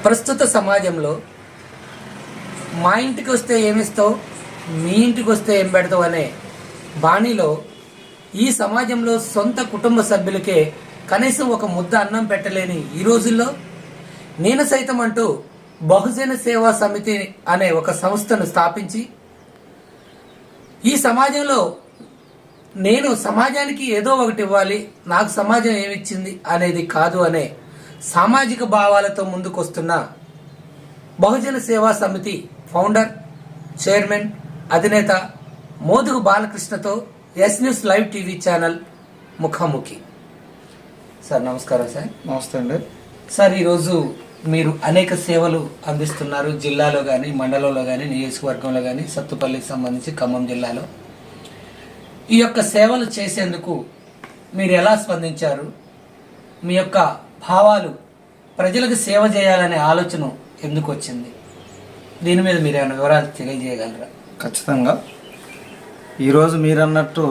ప్రస్తుత సమాజంలో మా ఇంటికి వస్తే ఏమిస్తావు, మీ ఇంటికి వస్తే ఏం పెడతావు అనే బాణీలో ఈ సమాజంలో సొంత కుటుంబ సభ్యులకే కనీసం ఒక ముద్ద అన్నం పెట్టలేని ఈ రోజుల్లో నేను సైతం అంటూ బహుజన సేవా సమితి అనే ఒక సంస్థను స్థాపించి ఈ సమాజంలో నేను సమాజానికి ఏదో ఒకటి ఇవ్వాలి, నాకు సమాజం ఏమిచ్చింది అనేది కాదు అనే సామాజిక భావాలతో ముందుకొస్తున్న బహుజన సేవా సమితి ఫౌండర్, చైర్మన్, అధినేత మోదుగు బాలకృష్ణతో S news live TV channel ముఖాముఖి. సార్ నమస్కారం. సార్ నమస్తే అండి. సార్ ఈరోజు మీరు అనేక సేవలు అందిస్తున్నారు, జిల్లాలో కానీ, మండలంలో కానీ, నియోజకవర్గంలో కానీ, సత్తుపల్లికి సంబంధించి ఖమ్మం జిల్లాలో. ఈ యొక్క సేవలు చేసేందుకు మీరు ఎలా స్పందించారు? మీ యొక్క భావాలు ప్రజలకు సేవ చేయాలనే ఆలోచన ఎందుకు వచ్చింది? దీని మీద మీరు ఏమైనా వివరాలు తెలియజేయగలరా? ఖచ్చితంగా. ఈరోజు మీరు అన్నట్టు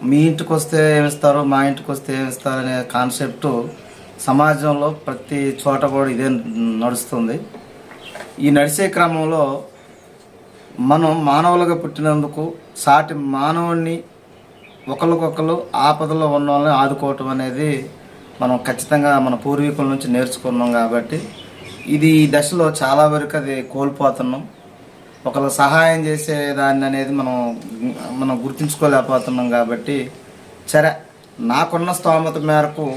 మీ ఇంటికి వస్తే ఏమిస్తారు, మా ఇంటికి వస్తే ఏమిస్తారు అనే కాన్సెప్టు సమాజంలో ప్రతి చోట కూడా ఇదే నడుస్తుంది. ఈ నడిచే క్రమంలో మనం మానవులుగా పుట్టినందుకు సాటి మానవుడిని ఒకరికొకరు ఆపదలో ఉన్న వాళ్ళని ఆదుకోవటం అనేది మనం ఖచ్చితంగా మన పూర్వీకుల నుంచి నేర్చుకున్నాం. కాబట్టి ఇది ఈ దశలో చాలా వరకు అది కోల్పోతున్నాం. ఒకరు సహాయం చేసే దాన్ని అనేది మనం గుర్తించుకోలేకపోతున్నాం. కాబట్టి సరే, నాకున్న స్తోమత మేరకు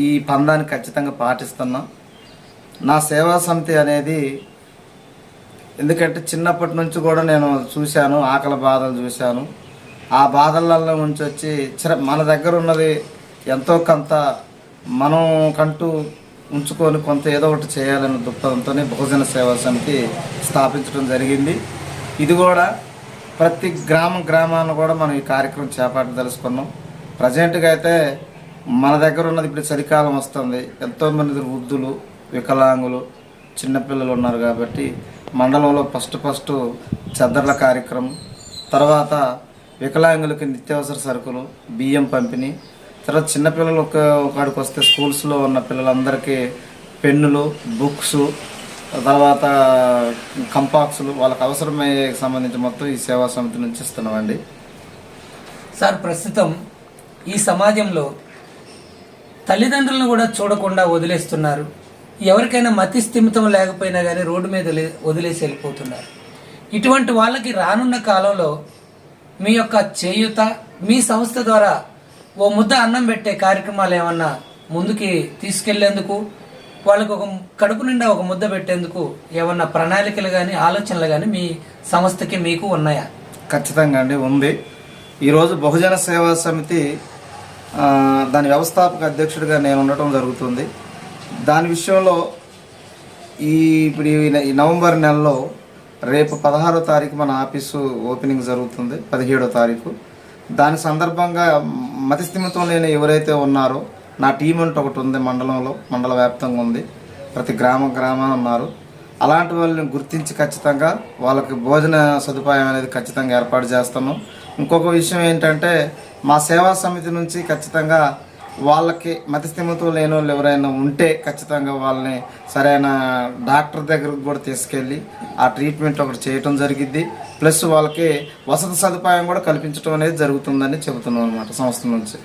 ఈ పందాన్ని ఖచ్చితంగా పాటిస్తున్నాం. నా సేవా సమితి అనేది ఎందుకంటే చిన్నప్పటి నుంచి కూడా నేను చూశాను, ఆకలి బాధలు చూశాను. ఆ బాధలలో నుంచి వచ్చి మన దగ్గర ఉన్నది ఎంతో కొంత మనం కంటూ ఉంచుకొని కొంత ఏదో ఒకటి చేయాలనే దృక్పథంతోనే బహుజన సేవా సమితి స్థాపించడం జరిగింది. ఇది కూడా ప్రతి గ్రామాన్ని కూడా మనం ఈ కార్యక్రమం చేపట్టదలుచుకున్నాం. ప్రజెంట్గా అయితే మన దగ్గర ఉన్నది ఇప్పుడు చలికాలం వస్తుంది. ఎంతోమంది వృద్ధులు, వికలాంగులు, చిన్నపిల్లలు ఉన్నారు. కాబట్టి మండలంలో ఫస్ట్ చద్దర్ల కార్యక్రమం, తర్వాత వికలాంగులకి నిత్యావసర సరుకులు, బియ్యం పంపిణీ, తర్వాత చిన్నపిల్లలు ఒకడికి వస్తే స్కూల్స్లో ఉన్న పిల్లలందరికీ పెన్నులు, బుక్స్, తర్వాత కంపాక్సులు వాళ్ళకి అవసరమయ్యే సంబంధించి మొత్తం ఈ సేవా సమితి నుంచి ఇస్తున్నామండి. సార్, ప్రస్తుతం ఈ సమాజంలో తల్లిదండ్రులను కూడా చూడకుండా వదిలేస్తున్నారు. ఎవరికైనా మతి స్థిమితం లేకపోయినా కానీ రోడ్డు మీద వదిలేసి వెళ్ళిపోతున్నారు. ఇటువంటి వాళ్ళకి రానున్న కాలంలో మీ యొక్క చేయూత, మీ సంస్థ ద్వారా ఓ ముద్ద అన్నం పెట్టే కార్యక్రమాలు ఏమన్నా ముందుకి తీసుకెళ్లేందుకు, వాళ్ళకు ఒక కడుపు నిండా ఒక ముద్ద పెట్టేందుకు ఏమన్నా ప్రణాళికలు కానీ ఆలోచనలు కానీ మీ సంస్థకి మీకు ఉన్నాయా? ఖచ్చితంగా అండి, ఉంది. ఈరోజు బహుజన సేవా సమితి దాని వ్యవస్థాపక అధ్యక్షుడిగా నేను ఉండటం జరుగుతుంది. దాని విషయంలో ఇప్పుడు ఈ నవంబర్ నెలలో రేపు 16వ తారీఖు మన ఆఫీసు ఓపెనింగ్ జరుగుతుంది, 17వ తారీఖు. దాని సందర్భంగా మతిస్థిమితం లేని ఎవరైతే ఉన్నారో, నా టీం అంటూ ఒకటి ఉంది, మండల వ్యాప్తంగా ఉంది, ప్రతి గ్రామాన ఉన్నారు. అలాంటి వాళ్ళని గుర్తించి ఖచ్చితంగా వాళ్ళకి భోజన సదుపాయం అనేది ఖచ్చితంగా ఏర్పాటు చేస్తున్నాం. ఇంకొక విషయం ఏంటంటే, మా సేవా సమితి నుంచి ఖచ్చితంగా వాళ్ళకి మతిస్థిమితం లేని వాళ్ళు ఎవరైనా ఉంటే ఖచ్చితంగా వాళ్ళని సరైన డాక్టర్ దగ్గరకు కూడా తీసుకెళ్ళి ఆ ట్రీట్మెంట్ ఒకటి చేయటం జరిగిద్ది. ప్లస్ వాళ్ళకి వసతి సదుపాయం కూడా కల్పించడం అనేది జరుగుతుందని చెబుతున్నాం అన్నమాట సంస్థ నుంచి.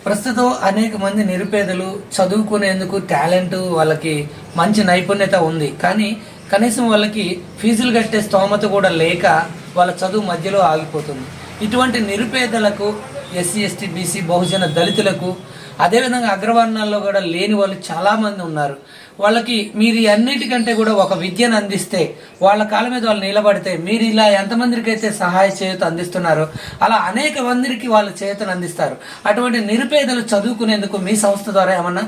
ప్రస్తుతం అనేక మంది నిరుపేదలు చదువుకునేందుకు టాలెంట్, వాళ్ళకి మంచి నైపుణ్యత ఉంది, కానీ కనీసం వాళ్ళకి ఫీజులు కట్టే స్తోమత కూడా లేక వాళ్ళ చదువు మధ్యలో ఆగిపోతుంది. ఇటువంటి నిరుపేదలకు, ఎస్సీ, ఎస్టీ, బీసీ, బహుజన దళితులకు, అదేవిధంగా అగ్రవర్ణాల్లో కూడా లేని వాళ్ళు చాలామంది ఉన్నారు. వాళ్ళకి మీరు అన్నిటికంటే కూడా ఒక విద్యను అందిస్తే, వాళ్ళ కాళ్ళ మీద వాళ్ళు నిలబడితే, మీరు ఇలా ఎంతమందికి అయితే సహాయ చేయూత అందిస్తున్నారో అలా అనేక మందికి వాళ్ళు చేయూతను అందిస్తారు. అటువంటి నిరుపేదలు చదువుకునేందుకు మీ సంస్థ ద్వారా ఏమన్నా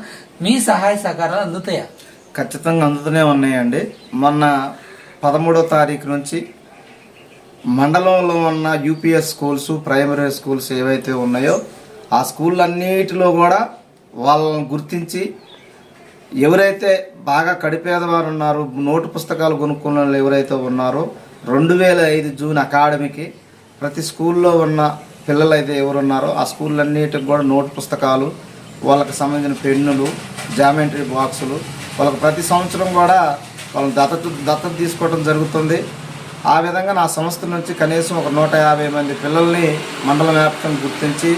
మీ సహాయ సహకారాలు అందుతాయా? ఖచ్చితంగా అందుతూనే ఉన్నాయండి. మొన్న 13వ తారీఖు నుంచి మండలంలో ఉన్న యూపీఎస్ స్కూల్స్, ప్రైమరీ స్కూల్స్ ఏవైతే ఉన్నాయో ఆ స్కూళ్ళన్నిటిలో కూడా వాళ్ళని గుర్తించి ఎవరైతే బాగా కడిపేదవారు ఉన్నారో, నోటు పుస్తకాలు కొనుక్కున్న వాళ్ళు ఎవరైతే ఉన్నారో 2005 జూన్ అకాడమీకి ప్రతి స్కూల్లో ఉన్న పిల్లలు అయితే ఎవరున్నారో ఆ స్కూళ్ళన్నిటికి కూడా నోటు పుస్తకాలు, వాళ్ళకి సంబంధించిన పెన్నులు, జామెంట్రీ బాక్సులు, వాళ్ళకి ప్రతి సంవత్సరం కూడా వాళ్ళని దత్తత తీసుకోవడం జరుగుతుంది. ఆ విధంగా నా సంస్థ నుంచి కనీసం ఒక 150 మంది పిల్లల్ని మండల వ్యాప్తంగా గుర్తించి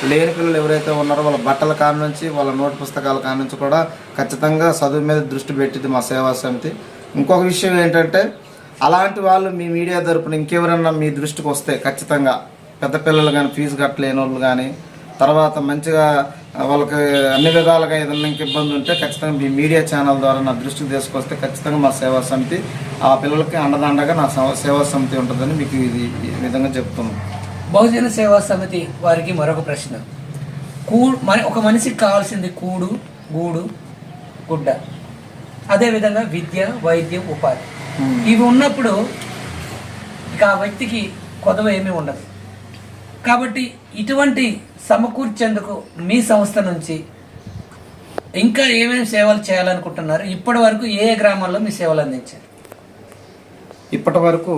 లేని పిల్లలు ఎవరైతే ఉన్నారో వాళ్ళ బట్టల కాడ నుంచి వాళ్ళ నోట్ పుస్తకాల కాడ నుంచి కూడా ఖచ్చితంగా చదువు మీద దృష్టి పెట్టింది మా సేవా సమితి. ఇంకొక విషయం ఏంటంటే అలాంటి వాళ్ళు మీ మీడియా తరపున ఇంకెవరన్నా మీ దృష్టికి వస్తే ఖచ్చితంగా పెద్ద పిల్లలు కానీ ఫీజు కట్టలేని వాళ్ళు కానీ తర్వాత మంచిగా వాళ్ళకి అన్ని విధాలుగా ఏదైనా ఇంక ఇబ్బంది ఉంటే ఖచ్చితంగా మీ మీడియా ఛానల్ ద్వారా నా దృష్టికి తీసుకొస్తే ఖచ్చితంగా మా సేవా సమితి ఆ పిల్లలకి అండదండగా నా సేవా సమితి ఉంటుందని మీకు ఇది ఈ విధంగా చెప్తున్నాను. బహుజన సేవా సమితి వారికి మరొక ప్రశ్న. ఒక మనిషికి కావాల్సింది కూడు, గూడు, గుడ్డ, అదేవిధంగా విద్య, వైద్యం, ఉపాధి. ఇవి ఉన్నప్పుడు ఇక ఆ వ్యక్తికి కొదవ ఏమీ ఉండదు. కాబట్టి ఇటువంటి సమకూర్చేందుకు మీ సంస్థ నుంచి ఇంకా ఏమేమి సేవలు చేయాలనుకుంటున్నారు? ఇప్పటి వరకు ఏ గ్రామాల్లో మీ సేవలు అందించారు? ఇప్పటి వరకు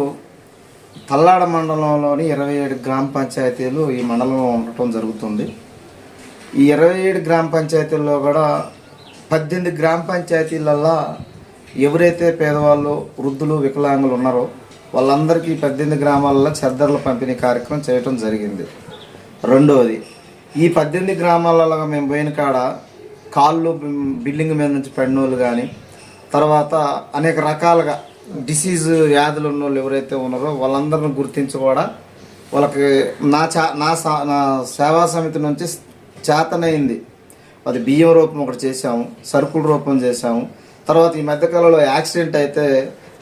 తల్లాడ మండలంలోని 27 గ్రామ పంచాయతీలు ఈ మండలంలో ఉండటం జరుగుతుంది. ఈ 27 గ్రామ పంచాయతీల్లో కూడా 18 గ్రామ పంచాయతీలల్లో ఎవరైతే పేదవాళ్ళు, వృద్ధులు, వికలాంగులు ఉన్నారో వాళ్ళందరికీ 18 గ్రామాలలో చెద్దర్ల పంపిణీ కార్యక్రమం చేయటం జరిగింది. రెండవది, ఈ 18 గ్రామాలలో మేము పోయిన కాడ కాళ్ళు బిల్డింగ్ మీద నుంచి పడినోళ్ళు కానీ తర్వాత అనేక రకాలుగా డిసీజ్ వ్యాధులు ఉన్న వాళ్ళు ఎవరైతే ఉన్నారో వాళ్ళందరిని గుర్తించి కూడా వాళ్ళకి నా సేవా సమితి నుంచి చేతనైంది అది బియ్యం రూపం ఒకటి చేసాము, సరుకుల రూపం చేసాము. తర్వాత ఈ మధ్యకాలంలో యాక్సిడెంట్ అయితే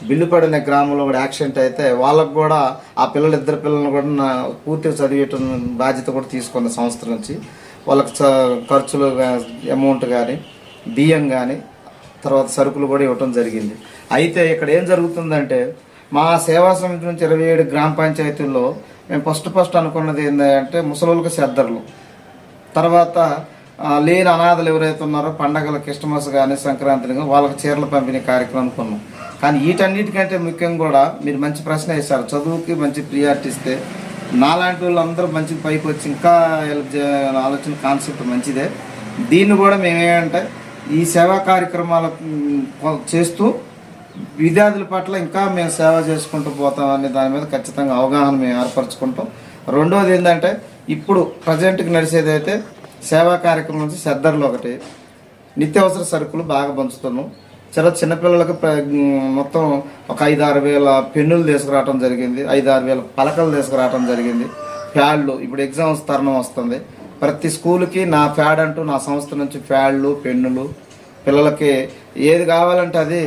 బిల్లు పడిన గ్రామంలో కూడా యాక్సిడెంట్ అయితే వాళ్ళకు కూడా ఆ ఇద్దరు పిల్లలను కూడా పూర్తిగా చదివేట బాధ్యత కూడా తీసుకున్న సంస్థ నుంచి వాళ్ళకి ఖర్చులు అమౌంట్ కానీ బియ్యం కానీ తర్వాత సరుకులు కూడా ఇవ్వటం జరిగింది. అయితే ఇక్కడ ఏం జరుగుతుందంటే మా సేవా సమితి నుంచి 27 గ్రామ పంచాయతీల్లో మేము ఫస్ట్ అనుకున్నది ఏంటంటే ముసలోళ్ళకి చెద్దర్లు, తర్వాత లేని అనాథలు ఎవరైతే ఉన్నారో పండగల క్రిస్టమస్ కానీ సంక్రాంతి కానీ వాళ్ళకి చీరల పంపిణీ కార్యక్రమం అనుకున్నాం. కానీ వీటన్నిటికంటే ముఖ్యంగా కూడా మీరు మంచి ప్రశ్న వేశారు. చదువుకి మంచి ప్రియారిటీ ఇస్తే నాలాంటి వాళ్ళందరూ మంచి పైకి వచ్చి ఇంకా ఆలోచన కాన్సెప్ట్ మంచిదే. దీన్ని కూడా మేమేమంటే ఈ సేవా కార్యక్రమాలు చేస్తూ విద్యార్థుల పట్ల ఇంకా మేము సేవ చేసుకుంటూ పోతామని దాని మీద ఖచ్చితంగా అవగాహన మేము ఏర్పరచుకుంటాం. రెండవది ఏంటంటే ఇప్పుడు ప్రజెంట్కి నడిచేది అయితే సేవా కార్యక్రమం నుంచి చెద్దర్లు ఒకటి, నిత్యావసర సరుకులు బాగా పంచుతున్నాం. చిన్నపిల్లలకు మొత్తం ఒక 5-6 వేల పెన్నులు తీసుకురావడం జరిగింది, 5-6 వేల పలకలు తీసుకురావడం జరిగింది. ప్యాడ్లు ఇప్పుడు ఎగ్జామ్స్ తరుణం వస్తుంది, ప్రతి స్కూల్కి నా ప్యాడ్ అంటూ నా సంస్థ నుంచి ప్యాడ్లు, పెన్నులు పిల్లలకి ఏది కావాలంటే అది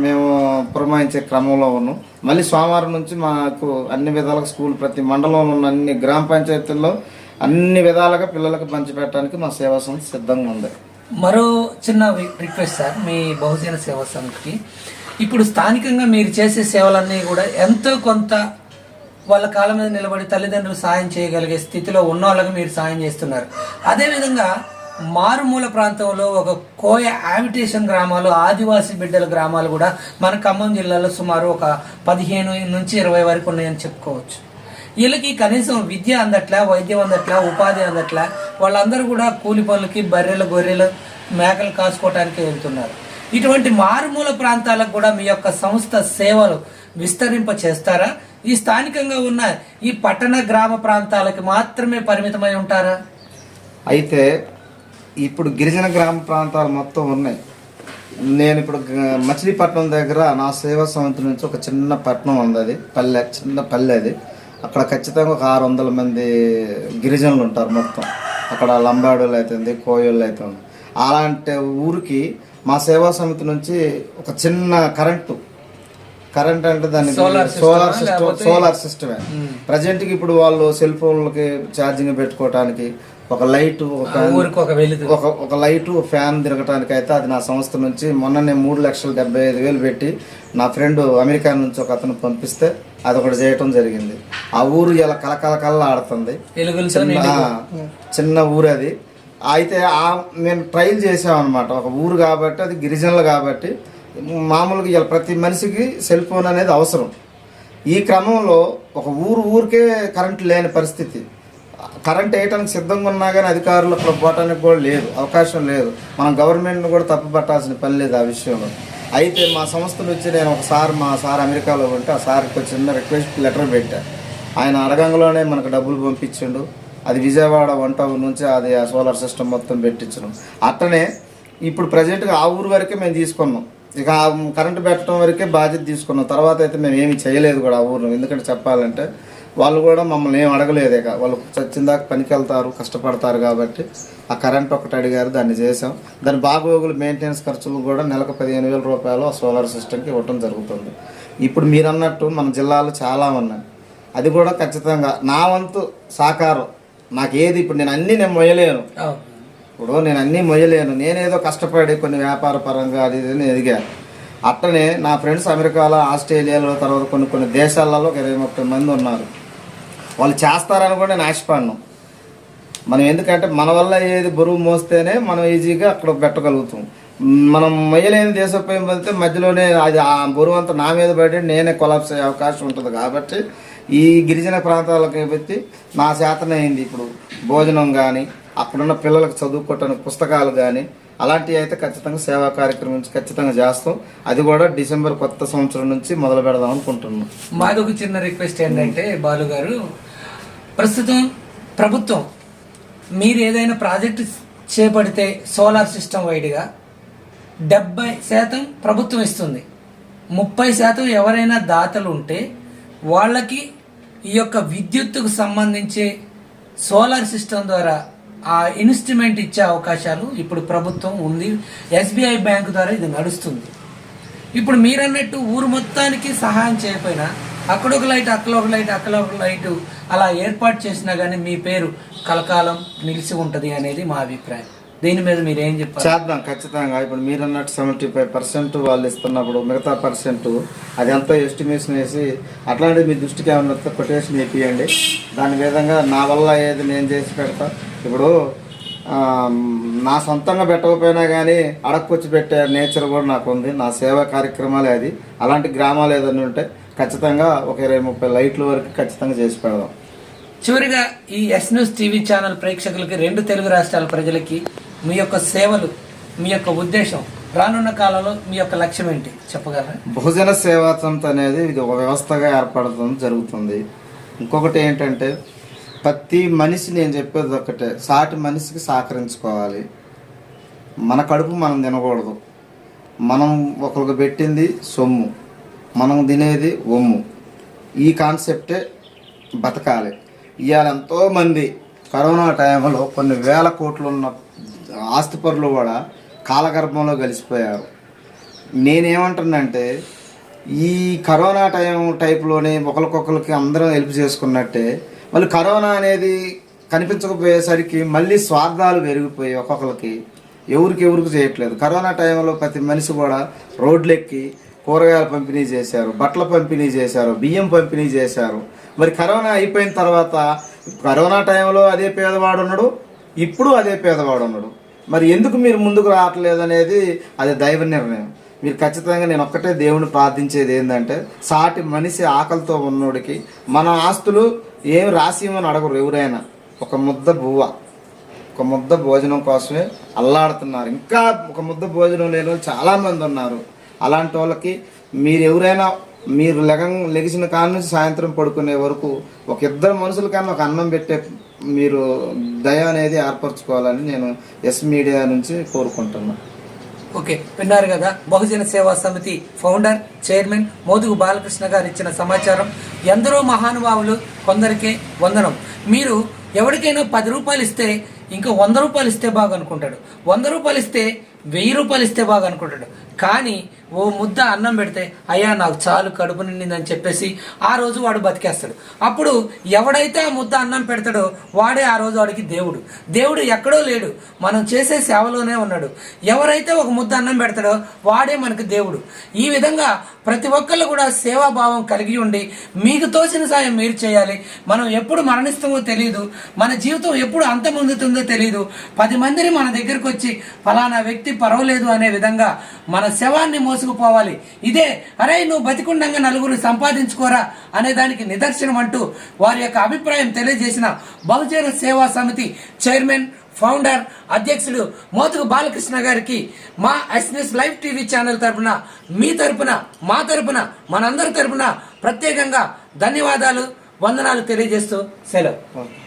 మేము పురమాయించే క్రమంలో ఉన్నాం. మళ్ళీ సోమవారం నుంచి మాకు అన్ని విధాలుగా స్కూల్ ప్రతి మండలంలో ఉన్న అన్ని గ్రామ పంచాయతీల్లో అన్ని విధాలుగా పిల్లలకు పంచిపెట్టడానికి మా సేవా సంస్థ సిద్ధంగా ఉంది. మరో చిన్న రిక్వెస్ట్ సార్, మీ బహుజన సేవా సమితికి ఇప్పుడు స్థానికంగా మీరు చేసే సేవలన్నీ కూడా ఎంతో కొంత వాళ్ళ కాళ్ళ మీద నిలబడి తల్లిదండ్రులు సాయం చేయగలిగే స్థితిలో ఉన్న వాళ్ళకి మీరు సాయం చేస్తున్నారు. అదేవిధంగా మారుమూల ప్రాంతంలో ఒక కోయ హ్యాబిటేషన్ గ్రామాలు, ఆదివాసీ బిడ్డల గ్రామాలు కూడా మన ఖమ్మం జిల్లాలో సుమారు ఒక 15 నుంచి 20 వరకు ఉన్నాయని చెప్పుకోవచ్చు. వీళ్ళకి కనీసం విద్య అందట్లా, వైద్యం అందట్లా, ఉపాధి అందట్లా. వాళ్ళందరూ కూడా కూలి పనులకి బర్రెలు, గొర్రెలు, మేకలు కాసుకోవటానికి వెళ్తున్నారు. ఇటువంటి మారుమూల ప్రాంతాలకు కూడా మీ యొక్క సంస్థ సేవలు విస్తరింప చేస్తారా? ఈ స్థానికంగా ఉన్న ఈ పట్టణ గ్రామ ప్రాంతాలకు మాత్రమే పరిమితమై ఉంటారా? అయితే ఇప్పుడు గిరిజన గ్రామ ప్రాంతాలు మొత్తం ఉన్నాయి. నేను ఇప్పుడు మచిలీపట్నం దగ్గర నా సేవా సమితి నుంచి ఒక చిన్న పట్టణం ఉంది, అది పల్లె, చిన్న పల్లె. అది అక్కడ ఖచ్చితంగా ఒక 600 మంది గిరిజనులు ఉంటారు మొత్తం. అక్కడ లంబాడోళ్ళు అవుతుంది, కోయోళ్ళు అవుతుంది. అలాంటి ఊరికి మా సేవా సమితి నుంచి ఒక చిన్న కరెంట్ అంటే దాన్ని సోలార్ సిస్టమే. ప్రజెంట్కి ఇప్పుడు వాళ్ళు సెల్ ఫోన్లకి ఛార్జింగ్ పెట్టుకోవటానికి ఒక లైటు, ఒక లైటు, ఫ్యాన్ తిరగటానికి అయితే అది నా సంస్థ నుంచి మొన్ననే 3,75,000 పెట్టి నా ఫ్రెండ్ అమెరికా నుంచి ఒక అతను పంపిస్తే అది ఒకటి చేయటం జరిగింది. ఆ ఊరు ఇలా కలకల ఆడుతుంది, చిన్న ఊరు అది. అయితే మేము ట్రైల్ చేసామన్నమాట. ఒక ఊరు కాబట్టి, అది గిరిజనులు కాబట్టి మామూలుగా ఇలా ప్రతి మనిషికి సెల్ ఫోన్ అనేది అవసరం. ఈ క్రమంలో ఒక ఊరికే కరెంటు లేని పరిస్థితి. కరెంట్ వేయడానికి సిద్ధంగా ఉన్నా కానీ అధికారులు అక్కడ పోవటానికి కూడా లేదు, అవకాశం లేదు. మనం గవర్నమెంట్ని కూడా తప్పు పట్టాల్సిన పని లేదు ఆ విషయంలో. అయితే మా సంస్థలు వచ్చి నేను ఒకసారి మా సార్ అమెరికాలో ఉంటే ఆ సార్కి ఒక చిన్న రిక్వెస్ట్ లెటర్ పెట్టా. ఆయన అడగంలోనే మనకు డబ్బులు పంపించిండు. అది విజయవాడ 1 టౌన్ నుంచి అది ఆ సోలార్ సిస్టమ్ మొత్తం పెట్టించడం. అట్లనే ఇప్పుడు ప్రజెంట్గా ఆ ఊరు వరకే మేము తీసుకున్నాం. ఇక ఆ కరెంటు పెట్టడం వరకే బాధ్యత తీసుకున్నాం. తర్వాత అయితే మేము ఏమీ చేయలేదు కూడా ఆ ఊరిలో. ఎందుకంటే చెప్పాలంటే వాళ్ళు కూడా మమ్మల్ని ఏం అడగలేదు. ఇక వాళ్ళు చచ్చిందాక పనికి వెళ్తారు, కష్టపడతారు కాబట్టి ఆ కరెంట్ ఒకటి అడిగారు, దాన్ని చేసాం. దాని బాగోగులు మెయింటెనెన్స్ ఖర్చులు కూడా నెలకు 15,000 రూపాయలు ఆ సోలార్ సిస్టమ్కి ఇవ్వటం జరుగుతుంది. ఇప్పుడు మీరు అన్నట్టు మన జిల్లాలో చాలా ఉన్నాయి. అది కూడా ఖచ్చితంగా నా వంతు సహకారం. నాకు ఏది ఇప్పుడు నేను మొయ్యలేను. ఇప్పుడు నేను అన్నీ మొయ్యలేను. నేనేదో కష్టపడి కొన్ని వ్యాపార పరంగా అది ఇది ఎదిగాను. అట్టనే నా ఫ్రెండ్స్ అమెరికాలో, ఆస్ట్రేలియాలో, తర్వాత కొన్ని దేశాలలో 20-30 మంది ఉన్నారు. వాళ్ళు చేస్తారని కూడా నేను ఆశపడను. మనం ఎందుకంటే మన వల్ల ఏది బరువు మోస్తేనే మనం ఈజీగా అక్కడ పెట్టగలుగుతాం. మనం మొయ్యలేని దేశపై వెళ్తే మధ్యలోనే అది ఆ బరువు అంతా నా మీద పడి నేనే కొలాప్స్ అయ్యే అవకాశం ఉంటుంది. కాబట్టి ఈ గిరిజన ప్రాంతాలకు పెట్టి నా శాతనైంది ఇప్పుడు భోజనం కానీ, అక్కడున్న పిల్లలకు చదువుకోవటానికి పుస్తకాలు కానీ అలాంటివి అయితే ఖచ్చితంగా సేవా కార్యక్రమం నుంచి ఖచ్చితంగా చేస్తాం. అది కూడా డిసెంబర్ కొత్త సంవత్సరం నుంచి మొదలు పెడదాం అనుకుంటున్నాం. మాది ఒక చిన్న రిక్వెస్ట్ ఏంటంటే, బాలు గారు, ప్రస్తుతం ప్రభుత్వం మీరు ఏదైనా ప్రాజెక్టు చేపడితే సోలార్ సిస్టమ్ వైడ్గా 70% ప్రభుత్వం ఇస్తుంది. 30% ఎవరైనా దాతలు ఉంటే వాళ్ళకి ఈ యొక్క విద్యుత్తుకు సంబంధించి సోలార్ సిస్టమ్ ద్వారా ఆ ఇన్స్ట్రుమెంట్ ఇచ్చే అవకాశాలు ఇప్పుడు ప్రభుత్వం ఉంది. SBI బ్యాంకు ద్వారా ఇది నడుస్తుంది. ఇప్పుడు మీరన్నట్టు ఊరు మొత్తానికి సహాయం చేయకపోయినా అక్కడొక లైట్, అక్కడొక లైట్, అక్కడొక లైటు అలా ఏర్పాటు చేసినా కానీ మీ పేరు కలకాలం నిలిచి ఉంటుంది అనేది మా అభిప్రాయం. దీని మీద మీరు ఏం చెప్పారు? చేద్దాం ఖచ్చితంగా. ఇప్పుడు మీరు అన్నట్టు 75% వాళ్ళు ఇస్తున్నప్పుడు మిగతా % అది ఎంతో ఎస్టిమేషన్ వేసి అట్లాంటిది మీ దృష్టికి ఏమన్నా కొటేషన్ వేపియండి. దాని విధంగా నా వల్ల ఏది నేను చేసి పెడతా. ఇప్పుడు నా సొంతంగా పెట్టకపోయినా కానీ అడక్కొచ్చి పెట్టే నేచర్ కూడా నాకు ఉంది. నా సేవా కార్యక్రమాలే అది. అలాంటి గ్రామాలు ఏదైనా ఉంటే ఖచ్చితంగా ఒక 20-30 లైట్ల వరకు ఖచ్చితంగా చేసి పెడదాం. చివరిగా ఈ S-News TV ఛానల్ ప్రేక్షకులకి, 2 తెలుగు రాష్ట్రాల ప్రజలకి మీ యొక్క సేవలు, మీ యొక్క ఉద్దేశం, రానున్న కాలంలో మీ యొక్క లక్ష్యం ఏంటి చెప్పగలరా? బహుజన సేవా సంస్థ అనేది ఇది ఒక వ్యవస్థగా ఏర్పడటం జరుగుతుంది. ఇంకొకటి ఏంటంటే ప్రతి మనిషి, నేను చెప్పేది ఒక్కటే, సాటి మనిషికి సహకరించుకోవాలి. మన కడుపు మనం తినకూడదు. మనం ఒకరికి పెట్టింది సొమ్ము, మనం తినేది ఒమ్ము. ఈ కాన్సెప్టే బతకాలి. ఇవాళ ఎంతోమంది కరోనా టైంలో కొన్ని వేల కోట్లు ఉన్న ఆస్తిపరులు కూడా కాలగర్భంలో కలిసిపోయారు. నేనేమంటున్నంటే ఈ కరోనా టైప్లోనే ఒకరికొకరికి అందరం హెల్ప్ చేసుకున్నట్టే మళ్ళీ కరోనా అనేది కనిపించకపోయేసరికి మళ్ళీ స్వార్థాలు పెరిగిపోయి ఒక్కొక్కరికి ఎవరికి చేయట్లేదు. కరోనా టైంలో ప్రతి మనిషి కూడా రోడ్లెక్కి కూరగాయలు పంపిణీ చేశారు, బట్టల పంపిణీ చేశారు, బియ్యం పంపిణీ చేశారు. మరి కరోనా అయిపోయిన తర్వాత కరోనా టైంలో అదే పేదవాడు ఉన్నాడు, ఇప్పుడు అదే పేదవాడు ఉన్నాడు. మరి ఎందుకు మీరు ముందుకు రావట్లేదు అనేది అది దైవ నిర్ణయం. మీరు ఖచ్చితంగా నేను ఒక్కటే దేవుని ప్రార్థించేది ఏంటంటే, సాటి మనిషి ఆకలితో ఉన్నోడికి మన ఆస్తులు ఏం రాసిమని అడగరు ఎవరైనా. ఒక ముద్ద బువ్వ, ఒక ముద్ద భోజనం కోసమే అల్లాడుతున్నారు. ఇంకా ఒక ముద్ద భోజనం లేని వాళ్ళు చాలామంది ఉన్నారు. అలాంటి వాళ్ళకి మీరు ఎవరైనా మీరు లెగిసిన కాడ నుంచి సాయంత్రం పడుకునే వరకు ఒక 2 మనుషులకన్నా ఒక అన్నం పెట్టే మీరు దయ అనేది ఏర్పరచుకోవాలని నేను ఎస్ మీడియా నుంచి కోరుకుంటున్నాను. ఓకే, విన్నారు కదా, బహుజన సేవా సమితి ఫౌండర్, చైర్మన్ మోదుగు బాలకృష్ణ గారు ఇచ్చిన సమాచారం. ఎందరో మహానుభావులు, కొందరికే వందనం. మీరు ఎవరికైనా 10 రూపాయలు ఇస్తే ఇంకా 100 రూపాయలు ఇస్తే బాగా అనుకుంటాడు, 100 రూపాయలు ఇస్తే 1000 రూపాయలు ఇస్తే బాగా అనుకుంటాడు. కానీ ఓ ముద్ద అన్నం పెడితే అయ్యా నాకు చాలు, కడుపు నిండిందని చెప్పేసి ఆ రోజు వాడు బతికేస్తాడు. అప్పుడు ఎవడైతే ఆ ముద్ద అన్నం పెడతాడో వాడే ఆ రోజు వాడికి దేవుడు. దేవుడు ఎక్కడో లేడు, మనం చేసే సేవలోనే ఉన్నాడు. ఎవరైతే ఒక ముద్ద అన్నం పెడతాడో వాడే మనకు దేవుడు. ఈ విధంగా ప్రతి ఒక్కళ్ళు కూడా సేవాభావం కలిగి ఉండి మీకు తోచిన సాయం మీరు చేయాలి. మనం ఎప్పుడు మరణిస్తామో తెలియదు, మన జీవితం ఎప్పుడు అంతమొందుతుందో తెలియదు. 10 మందిని మన దగ్గరకు వచ్చి ఫలానా వ్యక్తి పరిస్థితి పర్వాలేదు అనే విధంగా మన శవాన్ని మోసుకుపోవాలి. ఇదే అరే నువ్వు బతికుండంగా నలుగురు సంపాదించుకోరా అనే దానికి నిదర్శనం అంటూ వారి యొక్క అభిప్రాయం తెలియజేసిన బహుజన సేవా సమితి చైర్మన్, ఫౌండర్, అధ్యక్షుడు మోతుకు బాలకృష్ణ గారికి మా ఎస్ఎన్ఎస్ లైవ్ టీవీ ఛానల్ తరపున, మీ తరపున, మా తరపున, మనందరి తరపున ప్రత్యేకంగా ధన్యవాదాలు, వందనాలు తెలియజేస్తూ సెలవు. ఓకే.